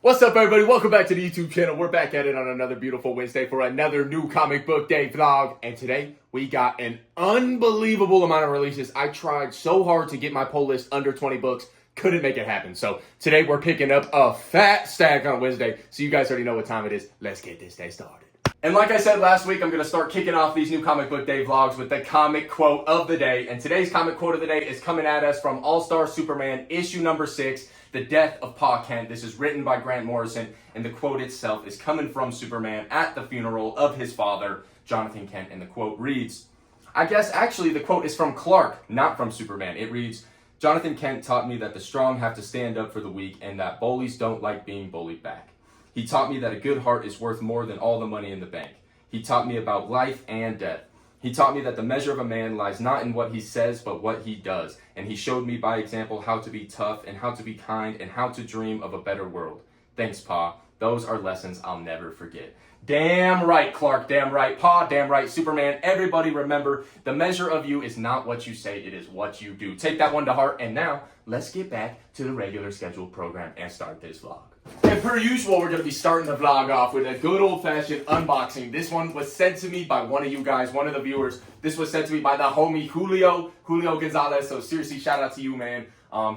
What's up, everybody? Welcome back to the YouTube channel. We're back at it on another beautiful Wednesday for another new comic book day vlog. And today we got an unbelievable amount of releases. I tried so hard to get my pull list under 20 books. Couldn't make it happen. So today we're picking up a fat stack on Wednesday. So you guys already know what time it is. Let's get this day started. And like I said last week, I'm going to start kicking off these new comic book day vlogs with the comic quote of the day. And today's comic quote of the day is coming at us from All-Star Superman issue number 6. The Death of Pa Kent. This is written by Grant Morrison, and the quote itself is coming from Superman at the funeral of his father, Jonathan Kent, and the quote reads, I guess actually the quote is from Clark, not from Superman. It reads, Jonathan Kent taught me that the strong have to stand up for the weak and that bullies don't like being bullied back. He taught me that a good heart is worth more than all the money in the bank. He taught me about life and death. He taught me that the measure of a man lies not in what he says, but what he does. And he showed me by example how to be tough and how to be kind and how to dream of a better world. Thanks, Pa. Those are lessons I'll never forget. Damn right, Clark. Damn right, Pa. Damn right, Superman. Everybody remember, the measure of you is not what you say, it is what you do. Take that one to heart. And now, let's get back to the regular scheduled program and start this vlog. And per usual, we're going to be starting the vlog off with a good old-fashioned unboxing. This one was sent to me by one of you guys, one of the viewers. This was sent to me by the homie Julio Gonzalez. So seriously, shout out to you, man.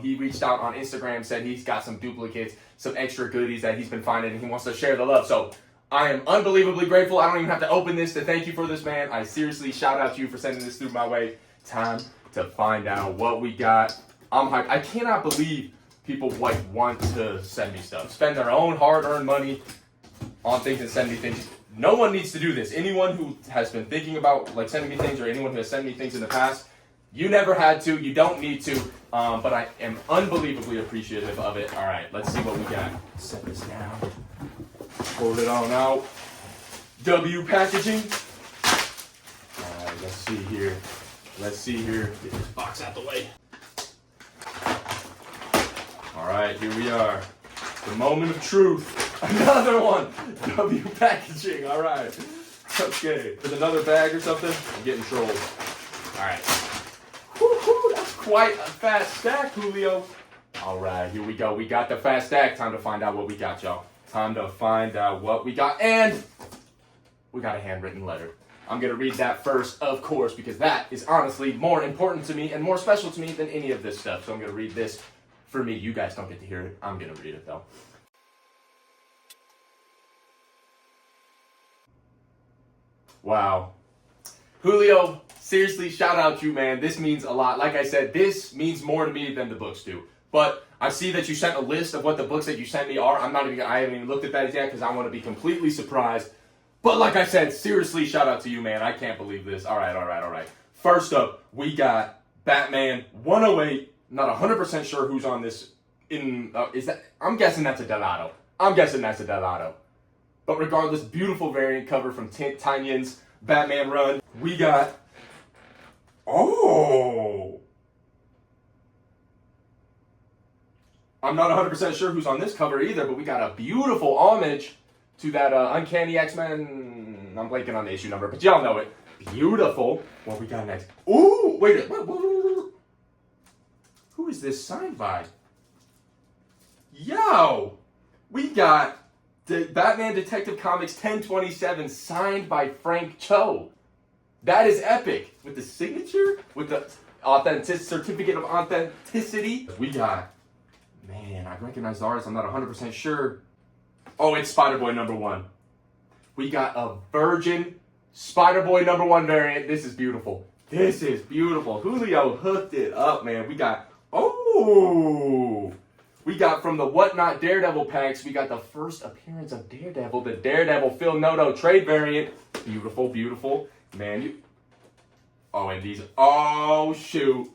He reached out on Instagram, said he's got some duplicates, some extra goodies that he's been finding, and he wants to share the love. So I am unbelievably grateful. I don't even have to open this to thank you for this, man. I seriously shout out to you for sending this through my way. Time to find out what we got. I'm hyped. I cannot believe people want to send me stuff, spend their own hard-earned money on things and send me things. No one needs to do this. Anyone who has been thinking about sending me things, or anyone who has sent me things in the past, you never had to. You don't need to. But I am unbelievably appreciative of it. All right, let's see what we got. Set this down. Pull it on out. W packaging. All right, let's see here. Get this box out the way. All right, here we are. The moment of truth. Another one. W packaging. All right. Okay. With another bag or something, I'm getting trolled. All right. Woo-hoo, that's quite a fast stack, Julio. All right, here we go. We got the fast stack. Time to find out what we got, y'all. Time to find out what we got. And we got a handwritten letter. I'm going to read that first, of course, because that is honestly more important to me and more special to me than any of this stuff. So I'm going to read this. For me, you guys don't get to hear it. I'm going to read it, though. Wow. Julio, seriously, shout out to you, man. This means a lot. Like I said, this means more to me than the books do. But I see that you sent a list of what the books that you sent me are. I haven't even looked at that yet because I want to be completely surprised. But like I said, seriously, shout out to you, man. I can't believe this. All right. First up, we got Batman 108. Not 100% sure who's on this. I'm guessing that's a Delato. But regardless, beautiful variant cover from Tynion's Batman run. We got, I'm not 100% sure who's on this cover either, but we got a beautiful homage to that Uncanny X-Men. I'm blanking on the issue number, but y'all know it. Beautiful. What we got next? Ooh, wait. Who is this signed by? Yo! We got the Batman Detective Comics 1027 signed by Frank Cho. That is epic. With the signature? With the certificate of authenticity? We got, man, I recognize the artist. I'm not 100% sure. Oh, it's Spider-Boy #1. We got a Virgin Spider-Boy #1 variant. This is beautiful. Julio hooked it up, man. We got from the Whatnot Daredevil packs, we got the first appearance of Daredevil, the Daredevil Phil Noto trade variant. Beautiful. Man, and these, shoot.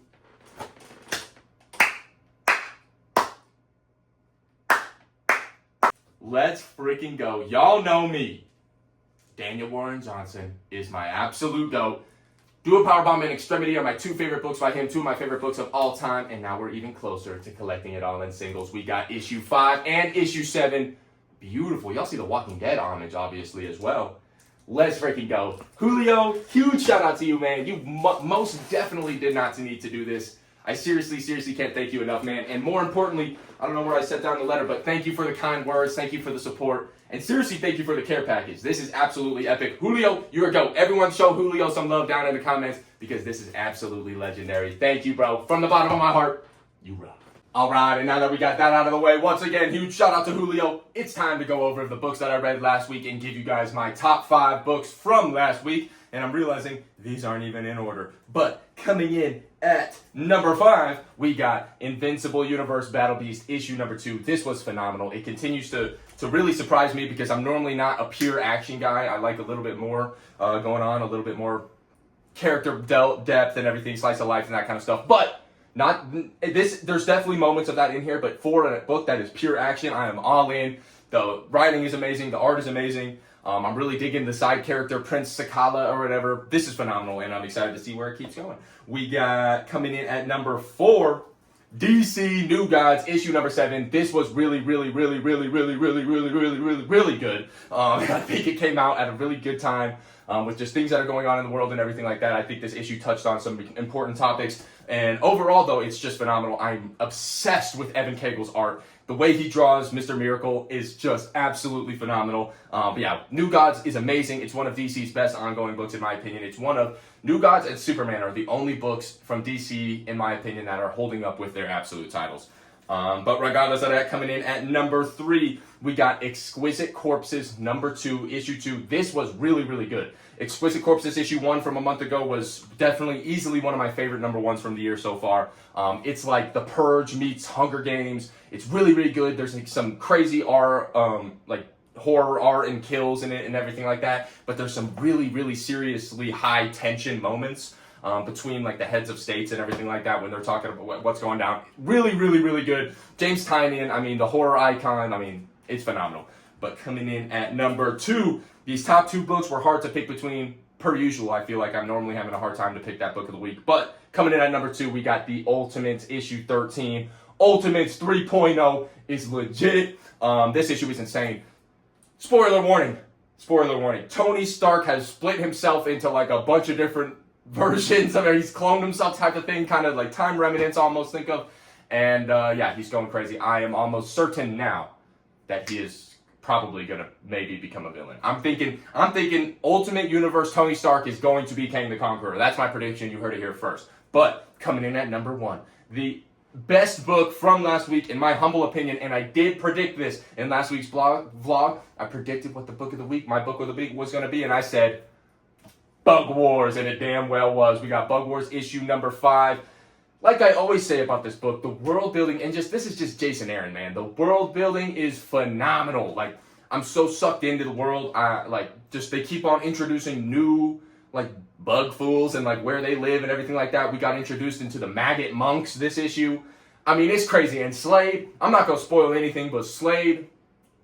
Let's freaking go. Y'all know me. Daniel Warren Johnson is my absolute GOAT. Do a Powerbomb and Extremity are my two favorite books by him, two of my favorite books of all time, and now we're even closer to collecting it all in singles. We got issue 5 and issue 7. Beautiful. Y'all see the Walking Dead homage, obviously, as well. Let's freaking go. Julio, huge shout out to you, man. You most definitely did not need to do this. I seriously can't thank you enough, man. And more importantly, I don't know where I set down the letter, but thank you for the kind words. Thank you for the support. And seriously, thank you for the care package. This is absolutely epic. Julio, you're a GOAT. Everyone show Julio some love down in the comments because this is absolutely legendary. Thank you, bro. From the bottom of my heart, you rock. All right, and now that we got that out of the way, once again, huge shout out to Julio. It's time to go over the books that I read last week and give you guys my top 5 books from last week. And I'm realizing these aren't even in order. But coming in at number 5, we got Invincible Universe Battle Beast issue number 2. This was phenomenal. It continues to really surprise me because I'm normally not a pure action guy. I like a little bit more going on, a little bit more character depth and everything, slice of life and that kind of stuff. But not this. There's definitely moments of that in here, but for a book that is pure action, I am all in. The writing is amazing. The art is amazing. I'm really digging the side character, Prince Sakala or whatever. This is phenomenal, and I'm excited to see where it keeps going. We got coming in at number 4, DC New Gods issue number 7. This was really good. I think it came out at a really good time with just things that are going on in the world and everything like that. I think this issue touched on some important topics. And overall, though, it's just phenomenal. I'm obsessed with Evan Cagle's art. The way he draws Mr. Miracle is just absolutely phenomenal. But yeah, New Gods is amazing. It's one of DC's best ongoing books, in my opinion. It's one of New Gods and Superman are the only books from DC, in my opinion, that are holding up with their absolute titles. But regardless of that, coming in at number 3, we got Exquisite Corpses number 2, issue 2. This was really good. Exquisite Corpses issue 1 from a month ago was definitely easily one of my favorite number 1s from the year so far. It's like The Purge meets Hunger Games. It's really good. There's like some crazy art, like horror art and kills in it and everything like that. But there's some really seriously high tension moments between like the heads of states and everything like that when they're talking about what's going down. Really good. James Tynion, I mean, the horror icon, I mean, it's phenomenal. But coming in at number 2, these top 2 books were hard to pick between. Per usual, I feel like I'm normally having a hard time to pick that book of the week. But coming in at number 2, we got the Ultimates issue 13. Ultimates 3.0 is legit. This issue is insane. Spoiler warning. Tony Stark has split himself into like a bunch of different versions of it. He's cloned himself type of thing, kind of like time remnants almost, think of. And yeah, he's going crazy. I am almost certain now that he is probably gonna maybe become a villain. I'm thinking Ultimate Universe Tony Stark is going to be Kang the Conqueror. That's my prediction. You heard it here first. But coming in at number 1, the best book from last week, in my humble opinion, and I did predict this in last week's vlog. I predicted what the book of the week, my book of the week was going to be, and I said Bug Wars, and it damn well was. We got Bug Wars issue number 5. Like I always say about this book, the world building, and this is just Jason Aaron, man. The world building is phenomenal. Like, I'm so sucked into the world. They keep on introducing new, like, bug fools and, like, where they live and everything like that. We got introduced into the maggot monks this issue. I mean, it's crazy. And Slade, I'm not going to spoil anything, but Slade,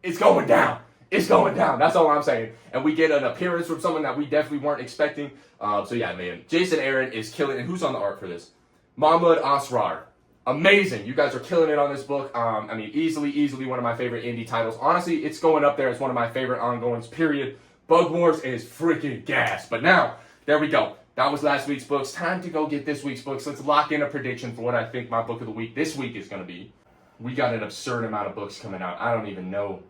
it's going down. It's going down. That's all I'm saying. And we get an appearance from someone that we definitely weren't expecting. So, yeah, man. Jason Aaron is killing. And who's on the art for this? Mahmoud Asrar. Amazing. You guys are killing it on this book. I mean, easily one of my favorite indie titles. Honestly, it's going up there as one of my favorite ongoings, period. Bug Wars is freaking gas. But now, there we go. That was last week's books. Time to go get this week's books. Let's lock in a prediction for what I think my book of the week this week is going to be. We got an absurd amount of books coming out. I don't even know.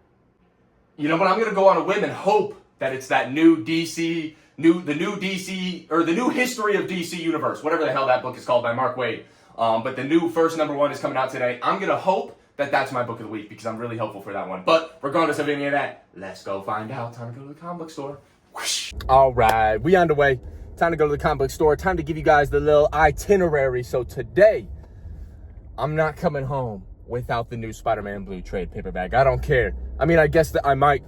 You know, but I'm going to go on a whim and hope that it's that new DC, the new DC, or the new history of DC Universe, whatever the hell that book is called by Mark Waid. But the new first number 1 is coming out today. I'm going to hope that that's my book of the week because I'm really hopeful for that one. But regardless of any of that, let's go find out. Time to go to the comic book store. Whoosh. All right, we on the way. Time to go to the comic book store. Time to give you guys the little itinerary. So today, I'm not coming home without the new Spider-Man Blue trade paperback. I don't care. I mean, I guess that I might,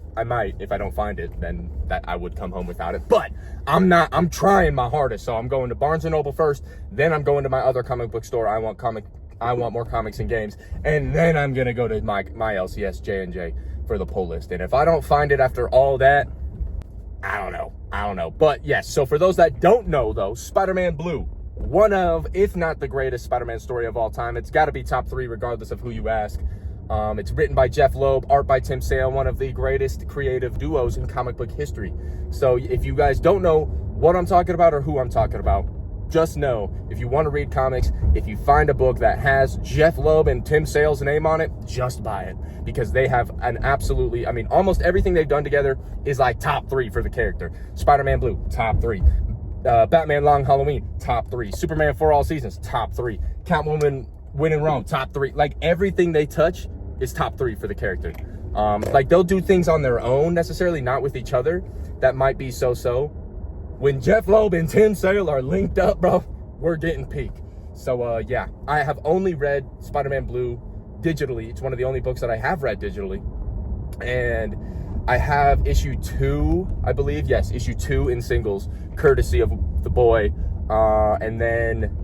if I don't find it, then that I would come home without it. But I'm trying my hardest. So I'm going to Barnes & Noble first. Then I'm going to my other comic book store. I want more comics and games. And then I'm going to go to my LCS J&J for the pull list. And if I don't find it after all that, I don't know. But yes, so for those that don't know, though, Spider-Man Blue, one of, if not the greatest Spider-Man story of all time. It's got to be top 3 regardless of who you ask. It's written by Jeff Loeb, art by Tim Sale, one of the greatest creative duos in comic book history. So if you guys don't know what I'm talking about or who I'm talking about, just know, if you want to read comics, if you find a book that has Jeff Loeb and Tim Sale's name on it, just buy it. Because they have an absolutely, I mean, almost everything they've done together is like top 3 for the character. Spider-Man Blue, top 3. Batman Long Halloween, top 3. Superman For All Seasons, top 3. Catwoman Win in Rome, top 3. Like, everything they touch is top 3 for the character. Like, they'll do things on their own, necessarily, not with each other, that might be so-so. When Jeff Loeb and Tim Sale are linked up, bro, we're getting peak. So, yeah, I have only read Spider-Man Blue digitally. It's one of the only books that I have read digitally. And I have issue 2, I believe. Yes, issue 2 in singles, courtesy of the boy. And then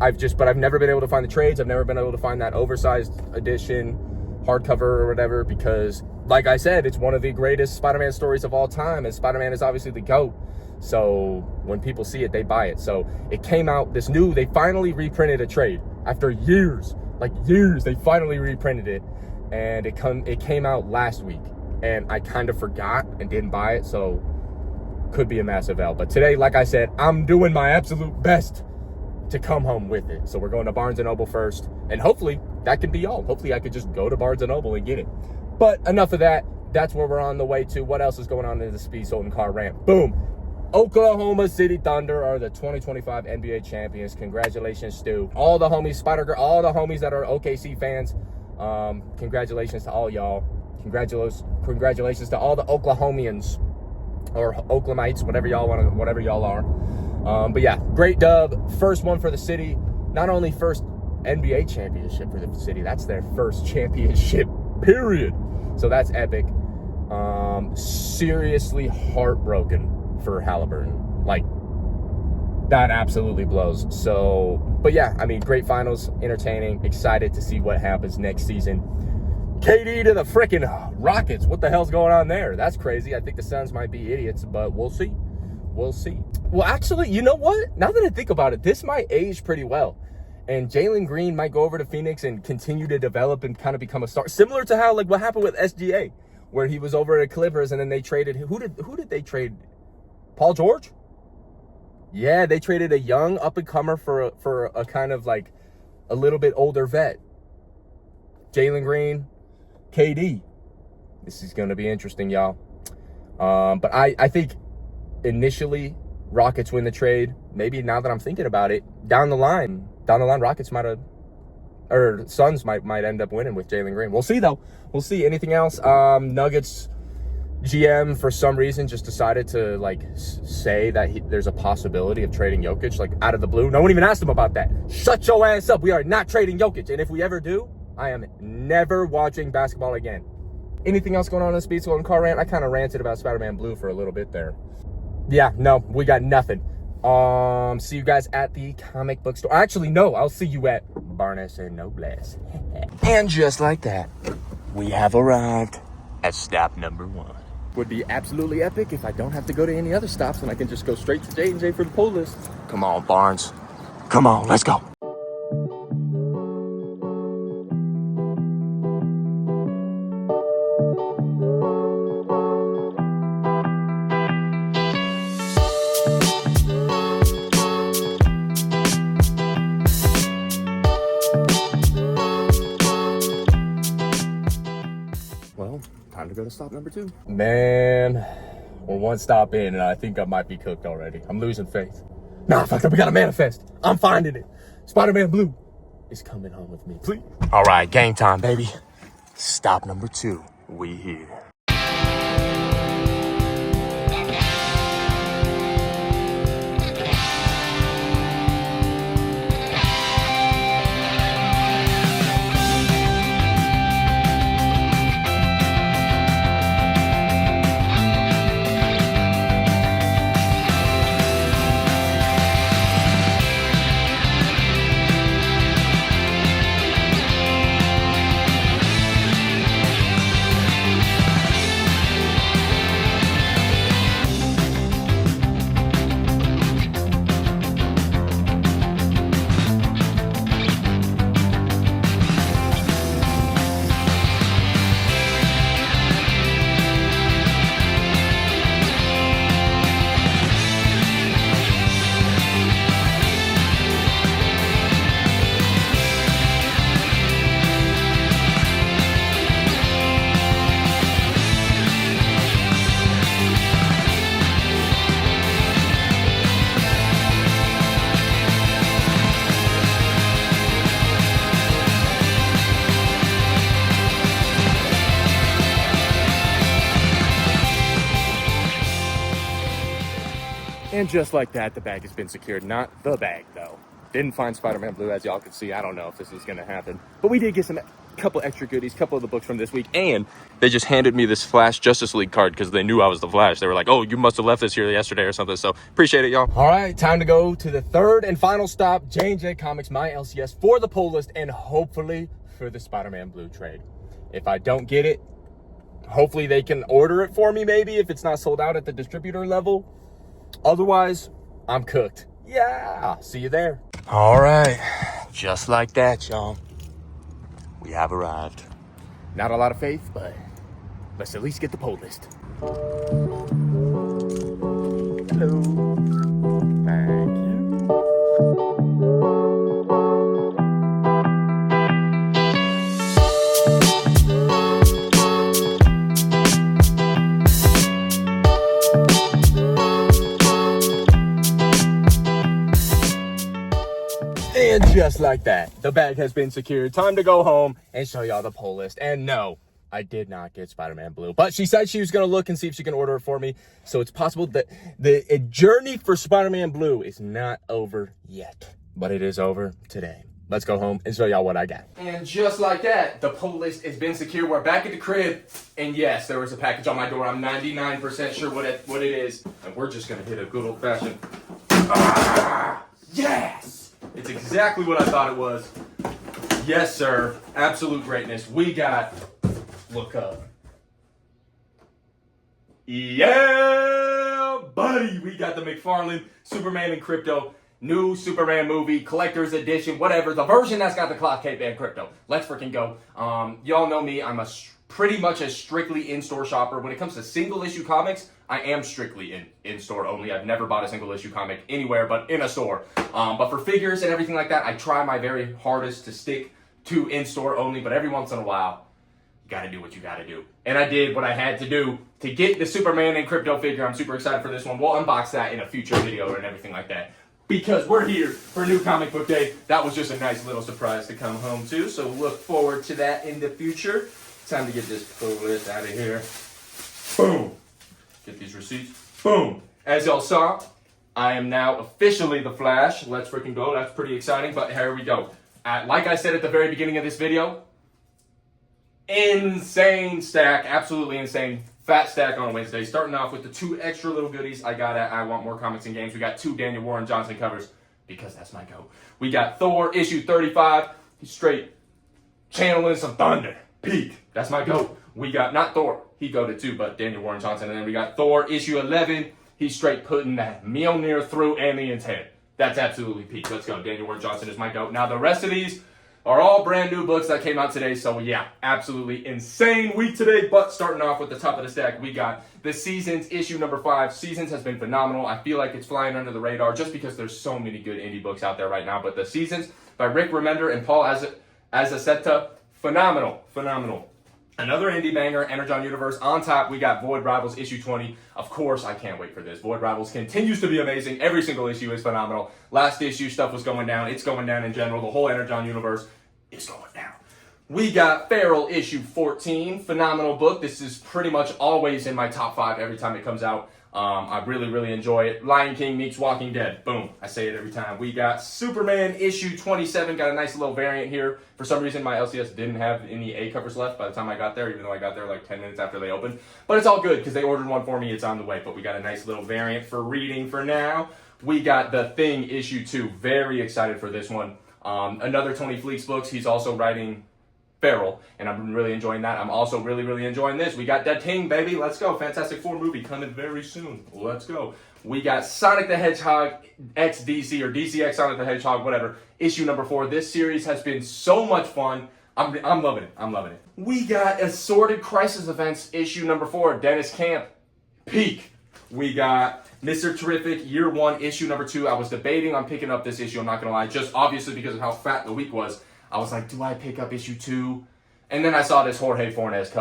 I've never been able to find the trades. I've never been able to find that oversized edition, hardcover or whatever, because, like I said, it's one of the greatest Spider-Man stories of all time, and Spider-Man is obviously the GOAT. So when people see it, they buy it. So it came out, they finally reprinted a trade after years, they finally reprinted it, and it came out last week, and I kind of forgot and didn't buy it, so could be a massive L. But today, like I said, I'm doing my absolute best to come home with it. So we're going to Barnes & Noble first, and hopefully that could be all. Hopefully I could just go to Barnes & Noble and get it. But enough of that. That's where we're on the way to. What else is going on in the Speed Sold and Car Rant? Boom. Oklahoma City Thunder are the 2025 NBA champions. Congratulations, Stu. All the homies, Spider-Girl, all the homies that are OKC fans. Congratulations to all y'all. Congratulations to all the Oklahomians or Oklahamites, whatever y'all are. But yeah, great dub. First one for the city. Not only first NBA championship for the city, that's their first championship, period. So that's epic. Seriously heartbroken for Halliburton. Like, that absolutely blows. So, but yeah, I mean, great finals, entertaining, excited to see what happens next season. KD to the freaking Rockets. What the hell's going on there? That's crazy. I think the Suns might be idiots, but we'll see. We'll see. Well, actually, you know what? Now that I think about it, this might age pretty well. And Jalen Green might go over to Phoenix and continue to develop and kind of become a star. Similar to how, like, what happened with SGA, where he was over at Clippers and then they traded, who did they trade? Paul George? Yeah, they traded a young up-and-comer for a kind of, like, a little bit older vet. Jalen Green, KD. This is going to be interesting, y'all. But I think initially Rockets win the trade. Maybe now that I'm thinking about it, down the line, Rockets might have, or Suns might end up winning with Jalen Green. We'll see, though. We'll see. Anything else? Nuggets GM, for some reason, just decided to, like, say that there's a possibility of trading Jokic, like, out of the blue. No one even asked him about that. Shut your ass up. We are not trading Jokic. And if we ever do, I am never watching basketball again. Anything else going on in the Speed Sold and Car Rant? I kind of ranted about Spider-Man Blue for a little bit there. Yeah, no, we got nothing. See you guys at the comic book store. Actually, no, I'll see you at Barnes & Nobles. And just like that, we have arrived at stop number 1. Would be absolutely epic if I don't have to go to any other stops and I can just go straight to J&J for the pull list. Come on, Barnes. Come on, let's go. Time to go to stop number 2. Man, we're one stop in and I think I might be cooked already. I'm losing faith. Nah, fuck up, we gotta manifest. I'm finding it. Spider-Man Blue is coming home with me, please. All right, game time, baby. Stop number 2, we here. And just like that, the bag has been secured. Not the bag, though. Didn't find Spider-Man Blue, as y'all can see. I don't know if this is going to happen. But we did get some couple extra goodies, couple of the books from this week. And they just handed me this Flash Justice League card because they knew I was the Flash. They were like, oh, you must have left this here yesterday or something. So appreciate it, y'all. All right, time to go to the third and final stop, J&J Comics, my LCS, for the pull list and hopefully for the Spider-Man Blue trade. If I don't get it, hopefully they can order it for me maybe if it's not sold out at the distributor level. Otherwise, I'm cooked. Yeah, see you there. All right, just like that, y'all. We have arrived. Not a lot of faith, but let's at least get the poll list. Hello. Thank you. And just like that, the bag has been secured. Time to go home and show y'all the poll list. And no, I did not get Spider-Man Blue, but she said she was going to look and see if she can order it for me. So it's possible that the journey for Spider-Man Blue is not over yet, but it is over today. Let's go home and show y'all what I got. And just like that, the poll list has been secured. We're back at the crib. And yes, there was a package on my door. I'm 99% sure what it is. And we're just going to hit a good old-fashioned... Yes! It's exactly what I thought it was. Yes, sir. Absolute greatness. We got... Look up. Yeah, buddy. We got the McFarlane Superman and Crypto. New Superman movie, collector's edition, whatever. The version that's got the clock cape and Crypto. Let's freaking go. Y'all know me. I'm pretty much a strictly in-store shopper. When it comes to single-issue comics, I am strictly in-store only. I've never bought a single-issue comic anywhere but in a store. But for figures and everything like that, I try my very hardest to stick to in-store only. But every once in a while, you gotta do what you gotta do. And I did what I had to do to get the Superman and Crypto figure. I'm super excited for this one. We'll unbox that in a future video and everything like that. Because we're here for New Comic Book Day. That was just a nice little surprise to come home to. So look forward to that in the future. Time to get this pull list out of here. Boom. Get these receipts. Boom. As y'all saw, I am now officially the Flash. Let's freaking go. That's pretty exciting. But here we go. Like I said at the very beginning of this video, insane stack. Absolutely insane. Fat stack on Wednesday. Starting off with the 2 extra little goodies I got at I Want More Comics and Games. We got 2 Daniel Warren Johnson covers because that's my go. We got Thor issue 35. He's straight channeling some thunder. Peak. That's my go. We got, not Thor. He go to 2, but Daniel Warren Johnson. And then we got Thor issue 11. He's straight putting that Mjolnir through and the intent. That's absolutely peak. Let's go. Daniel Warren Johnson is my go. Now the rest of these are all brand new books that came out today. So yeah, absolutely insane week today. But starting off with the top of the stack, we got the Seasons issue number 5. Seasons has been phenomenal. I feel like it's flying under the radar just because there's so many good indie books out there right now. But the Seasons by Rick Remender and Paul Azaceta, phenomenal. Another indie banger, Energon Universe. On top, we got Void Rivals issue 20. Of course, I can't wait for this. Void Rivals continues to be amazing. Every single issue is phenomenal. Last issue, stuff was going down. It's going down in general. The whole Energon Universe is going down. We got Feral issue 14. Phenomenal book. This is pretty much always in my top 5 every time it comes out. I really enjoy it. Lion King meets Walking Dead. Boom. I say it every time. We got Superman issue 27. Got a nice little variant here. For some reason, my LCS didn't have any A covers left by the time I got there, even though I got there like 10 minutes after they opened. But it's all good because they ordered one for me. It's on the way. But we got a nice little variant for reading for now. We got The Thing issue 2. Very excited for this one. Another Tony Fleeks books. He's also writing Feral, and I'm really enjoying that. I'm also really enjoying this. We got That Ting, baby. Let's go. Fantastic Four movie coming very soon. Let's go. We got Sonic the Hedgehog X DC or DC X Sonic the Hedgehog, whatever. Issue number 4. This series has been so much fun. I'm loving it. We got Assorted Crisis Events issue number 4. Dennis Camp, peak. We got Mr. Terrific Year 1 issue number 2. I was debating on picking up this issue. I'm not gonna lie, just obviously because of how fat the week was. I was like, do I pick up issue 2? And then I saw this Jorge Fornes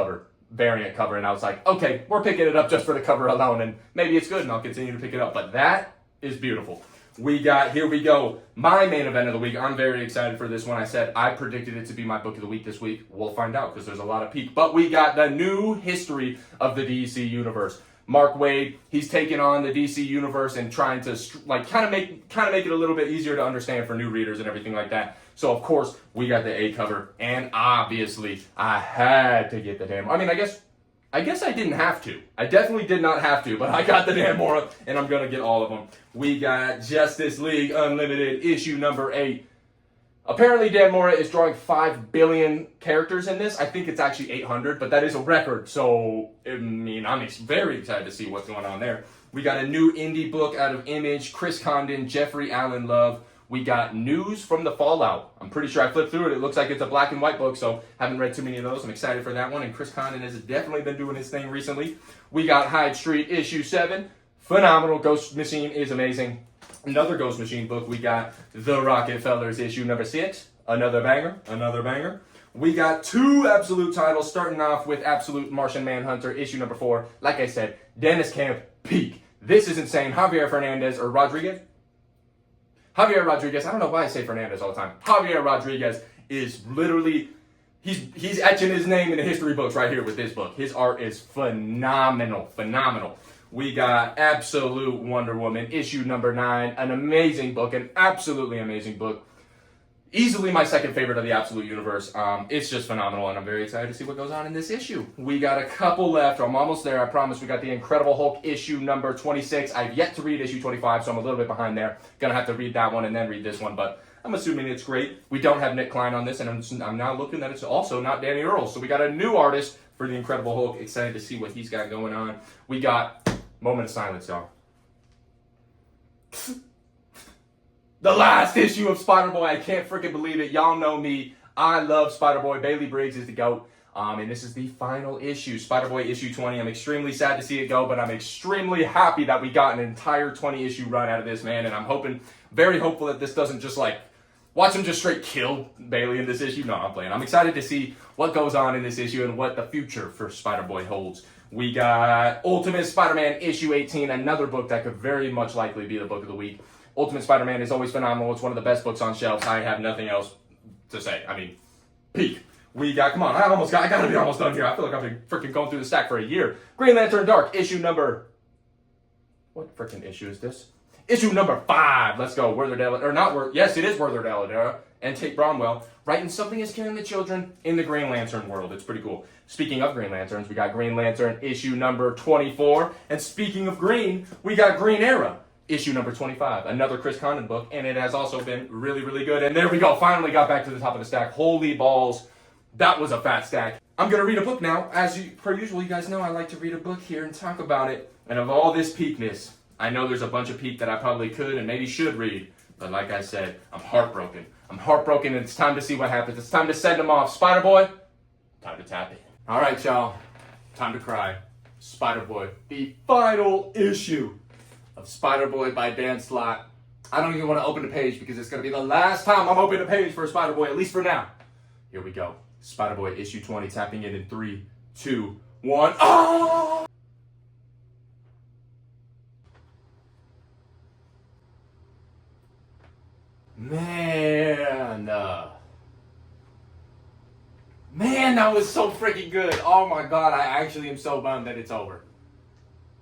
variant cover, and I was like, okay, we're picking it up just for the cover alone, and maybe it's good, and I'll continue to pick it up. But that is beautiful. We got, here we go, my main event of the week. I'm very excited for this one. I said I predicted it to be my book of the week this week. We'll find out because there's a lot of peak. But we got the new history of the DC universe. Mark Waid, he's taking on the DC universe and trying to like kind of make it a little bit easier to understand for new readers and everything like that. So of course we got the A cover, and obviously I had to get the damn. I mean, I guess I didn't have to. I definitely did not have to, but I got the damn Mora, and I'm gonna get all of them. We got Justice League Unlimited issue number 8. Apparently, Dan Mora is drawing 5 billion characters in this. I think it's actually 800, but that is a record. So, I mean, I'm very excited to see what's going on there. We got a new indie book out of Image, Chris Condon, Jeffrey Allen Love. We got news from the Fallout. I'm pretty sure I flipped through it. It looks like it's a black and white book, so haven't read too many of those. I'm excited for that one, and Chris Condon has definitely been doing his thing recently. We got Hyde Street issue 7. Phenomenal. Ghost Machine is amazing. Another Ghost Machine book, we got The Rockefellers issue number 6. Another banger. We got 2 Absolute titles, starting off with Absolute Martian Manhunter issue number 4. Like I said, Dennis Camp, peak. This is insane. Javier Fernandez, or Rodriguez? Javier Rodriguez, I don't know why I say Fernandez all the time. Javier Rodriguez is literally, he's etching his name in the history books right here with this book. His art is phenomenal. We got Absolute Wonder Woman, issue number 9. An amazing book, an absolutely amazing book. Easily my second favorite of the Absolute universe. It's just phenomenal, and I'm very excited to see what goes on in this issue. We got a couple left. I'm almost there, I promise. We got the Incredible Hulk, issue number 26. I've yet to read issue 25, so I'm a little bit behind there. Gonna have to read that one and then read this one, but I'm assuming it's great. We don't have Nick Klein on this, and I'm now looking that it's also not Danny Earl. So we got a new artist for the Incredible Hulk. Excited to see what he's got going on. We got... Moment of silence, y'all. The last issue of Spider-Boy. I can't freaking believe it. Y'all know me. I love Spider-Boy. Bailey Briggs is the GOAT. And this is the final issue, Spider-Boy issue 20. I'm extremely sad to see it go, but I'm extremely happy that we got an entire 20-issue run out of this, man. And I'm very hopeful that this doesn't just like, watch him just straight kill Bailey in this issue. No, I'm playing. I'm excited to see what goes on in this issue and what the future for Spider-Boy holds. We got Ultimate Spider-Man issue 18, another book that could very much likely be the book of the week. Ultimate Spider-Man is always phenomenal. It's one of the best books on shelves. I have nothing else to say. I mean, peak. We got, come on, I gotta be almost done here. I feel like I've been freaking going through the stack for a year. Green Lantern Dark, issue number, what freaking issue is this? Issue number 5. Let's go. Werther Delaledere, or not Werther, yes, it is Werther Delaledere and Tate Bromwell writing Something is Killing the Children in the Green Lantern world. It's pretty cool. Speaking of Green Lanterns, we got Green Lantern issue number 24. And speaking of green, we got Green Arrow issue number 25. Another Chris Condon book, and it has also been really, really good. And there we go. Finally got back to the top of the stack. Holy balls. That was a fat stack. I'm going to read a book now. Per usual, you guys know I like to read a book here and talk about it. And of all this peakness, I know there's a bunch of peak that I probably could and maybe should read. But like I said, I'm heartbroken. And it's time to see what happens. It's time to send them off. Spider-Boy, time to tap it. All right, y'all. Time to cry. Spider-Boy, the final issue of Spider-Boy by Dan Slott. I don't even want to open the page because it's going to be the last time I'm opening a page for Spider-Boy, at least for now. Here we go. Spider-Boy issue 20, tapping in 3, 2, 1. Oh! Man, that was so freaking good. Oh my God, I actually am so bummed that it's over.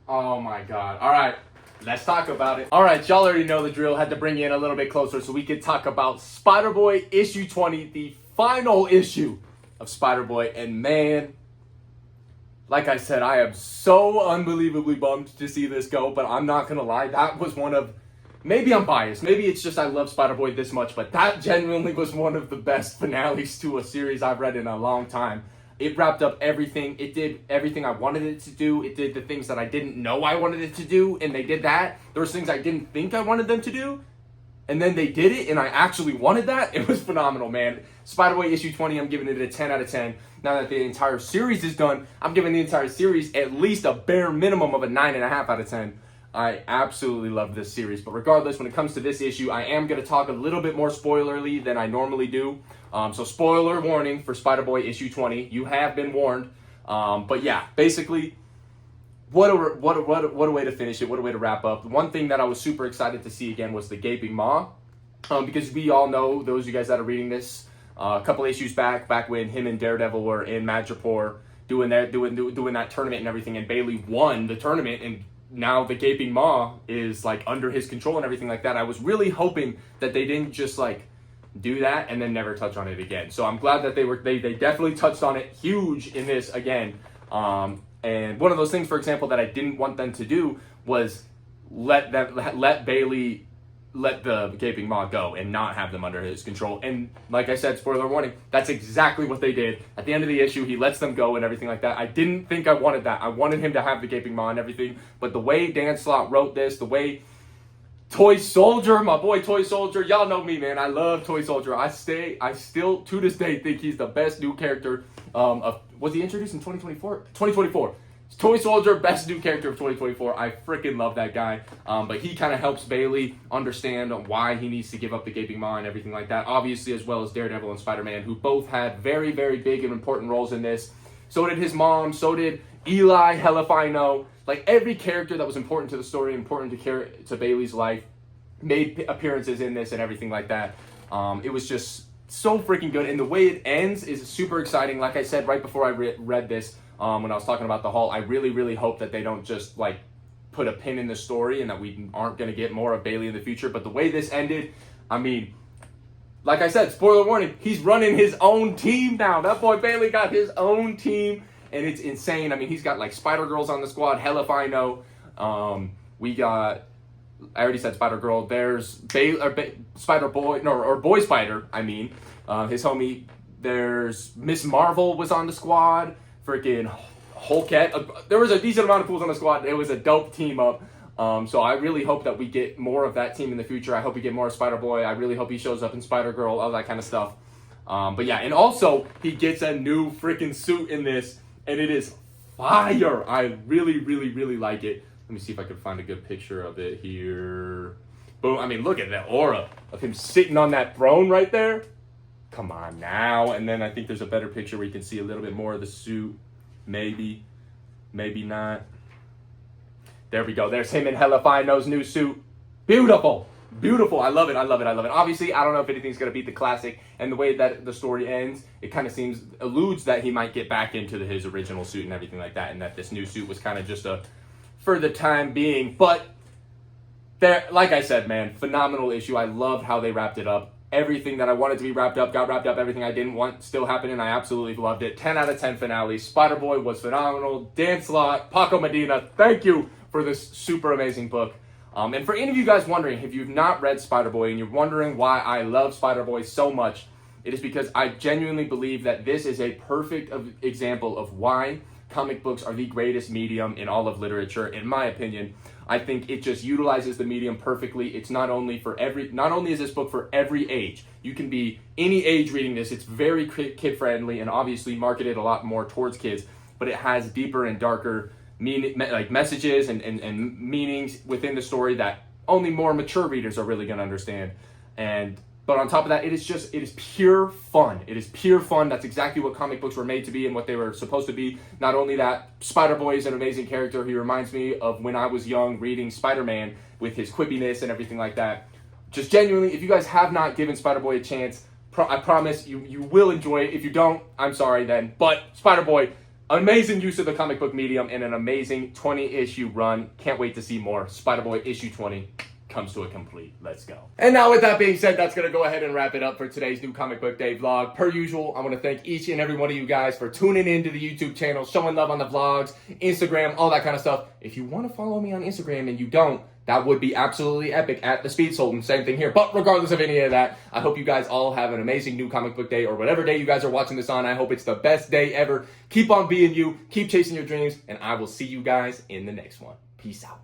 Oh my God. All right, let's talk about it. All right, y'all already know the drill. Had to bring you in a little bit closer so we could talk about Spider-Boy issue 20, the final issue of Spider-Boy. And man, like I said, I am so unbelievably bummed to see this go, but I'm not gonna lie, that was one of, maybe I'm biased, maybe it's just I love Spider-Boy this much, but that genuinely was one of the best finales to a series I've read in a long time. It wrapped up everything. It did everything I wanted it to do. It did the things that I didn't know I wanted it to do, and they did that. There was things I didn't think I wanted them to do, and then they did it, and I actually wanted that. It was phenomenal, man. Spider-Boy issue 20, I'm giving it a 10 out of 10. Now that the entire series is done, I'm giving the entire series at least a bare minimum of a 9.5 out of 10. I absolutely love this series, but regardless, when it comes to this issue, I am going to talk a little bit more spoilerly than I normally do. So spoiler warning for Spider-Boy issue 20. You have been warned. But yeah, basically, what a way to finish it. What a way to wrap up. One thing that I was super excited to see again was the Gaping Maw. Because we all know, those of you guys that are reading this, a couple issues back when him and Daredevil were in Madripoor, doing that tournament and everything, and Bailey won the tournament, and now the gaping maw is like under his control and everything like that. I was really hoping that they didn't just like do that and then never touch on it again. So I'm glad that they definitely touched on it huge in this again. And one of those things, for example, that I didn't want them to do was let Bailey let the gaping maw go and not have them under his control. And like I said, spoiler warning, that's exactly what they did. At the end of the issue, he lets them go and everything like that. I didn't think I wanted that. I wanted him to have the gaping maw and everything. But the way Dan Slott wrote this, the way Toy Soldier, my boy Toy Soldier, y'all know me, man. I love Toy Soldier. I still to this day think he's the best new character was he introduced in 2024? 2024. Toy Soldier, best new character of 2024. I freaking love that guy. But he kind of helps Bailey understand why he needs to give up the gaping maw and everything like that. Obviously, as well as Daredevil and Spider-Man, who both had very, very big and important roles in this. So did his mom. So did Eli, hell if I know. Like, every character that was important to the story, important to Bailey's life, made appearances in this and everything like that. It was just so freaking good. And the way it ends is super exciting. Like I said right before I read this, when I was talking about the haul, I really, really hope that they don't just like put a pin in the story and that we aren't going to get more of Bailey in the future. But the way this ended, I mean, like I said, spoiler warning, he's running his own team now. That boy Bailey got his own team, and it's insane. I mean, he's got like Spider-Girls on the squad, hell if I know. We got, I already said Spider-Girl. There's Spider-Boy, no, or Boy Spider, I mean. His homie, there's Miss Marvel was on the squad. Freaking Hulkette. There was a decent amount of pools on the squad. It was a dope team up. So I really hope that we get more of that team in the future. I hope we get more of Spider-Boy. I really hope he shows up in Spider-Girl, all that kind of stuff. But yeah, and also he gets a new freaking suit in this, and it is fire. I really, really, really like it. Let me see if I can find a good picture of it here. Boom. I mean, look at that aura of him sitting on that throne right there. Come on now. And then I think there's a better picture where you can see a little bit more of the suit. Maybe not. There we go. There's him in Hell if I Know's new suit. Beautiful. Beautiful. I love it. Obviously, I don't know if anything's going to beat the classic. And the way that the story ends, it kind of alludes that he might get back into his original suit and everything like that. And that this new suit was kind of just for the time being. But there, like I said, man, phenomenal issue. I loved how they wrapped it up. Everything that I wanted to be wrapped up got wrapped up. Everything I didn't want still happened, and I absolutely loved it. 10 out of 10 finale. Spider-Boy was phenomenal. Dan Slott, Paco Medina, thank you for this super amazing book. And for any of you guys wondering, if you've not read Spider-Boy and you're wondering why I love Spider-Boy so much, it is because I genuinely believe that this is a perfect example of why comic books are the greatest medium in all of literature, in my opinion. I think it just utilizes the medium perfectly. It's not only is this book for every age. You can be any age reading this. It's very kid friendly and obviously marketed a lot more towards kids, but it has deeper and darker messages and meanings within the story that only more mature readers are really going to understand. But on top of that, it is pure fun. It is pure fun. That's exactly what comic books were made to be and what they were supposed to be. Not only that, Spider-Boy is an amazing character. He reminds me of when I was young reading Spider-Man with his quippiness and everything like that. Just genuinely, if you guys have not given Spider-Boy a chance, I promise you will enjoy it. If you don't, I'm sorry then. But Spider-Boy, amazing use of the comic book medium and an amazing 20-issue run. Can't wait to see more. Spider-Boy issue 20. Comes to a complete. Let's go. And now with that being said, that's going to go ahead and wrap it up for today's new Comic Book Day vlog. Per usual, I want to thank each and every one of you guys for tuning into the YouTube channel, showing love on the vlogs, Instagram, all that kind of stuff. If you want to follow me on Instagram and you don't, that would be absolutely epic at the Speed Sultan. Same thing here. But regardless of any of that, I hope you guys all have an amazing new Comic Book Day or whatever day you guys are watching this on. I hope it's the best day ever. Keep on being you. Keep chasing your dreams. And I will see you guys in the next one. Peace out.